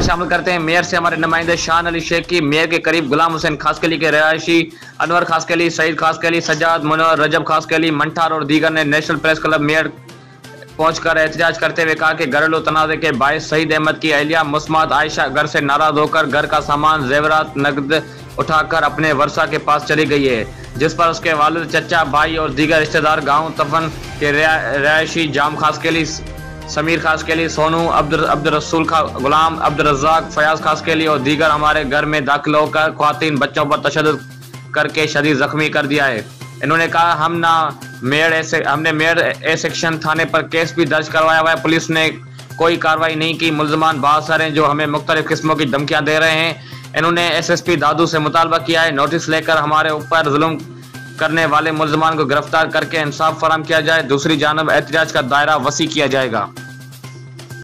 शामिल करते हैं मेयर से हमारे नुमाइंदे शान अली शेख की। मेयर के करीब गुलाम हुसैन खासकली के रहायशी अनवर खासकली, सईद खासकली, सज्जाद, मुनव्वर, रजब खासकली, मंठार और दीगर ने नेशनल प्रेस क्लब मेयर पहुंचकर एहतजाज करते हुए कहा कि घरेलू तनाज़े के बायस शहीद अहमद की अहलिया मुस्मात आयशा घर से नाराज होकर घर का सामान, जेवरात, नकद उठाकर अपने वर्षा के पास चली गई है, जिस पर उसके वालिद, चचा, भाई और दीगर रिश्तेदार गांव तफन के रहायशी जाम खासकली, समीर खासकली, सोनू, अब्दुल रसूल, गुलाम, अब्दुल रज़ाक, फयाज खासकली और दीगर हमारे घर में दाखिल होकर ख्वातीन बच्चों पर तशद्दुद करके शदीद जख्मी कर दिया है। इन्होंने कहा हमने मेयर ए सेक्शन थाने पर केस भी दर्ज करवाया हुआ है, पुलिस ने कोई कार्रवाई नहीं की। मुल्ज़मान बहुत सारे हैं जो हमें मुख्तलिफ किस्मों की धमकियां दे रहे हैं। इन्होंने SSP दादू से मुतालबा किया है नोटिस लेकर हमारे ऊपर जुल्म करने वाले मुल्ज़मान को गिरफ्तार करके इंसाफ फराहम किया जाए। दूसरी जानब एहतजाज का दायरा वसी किया जाएगा।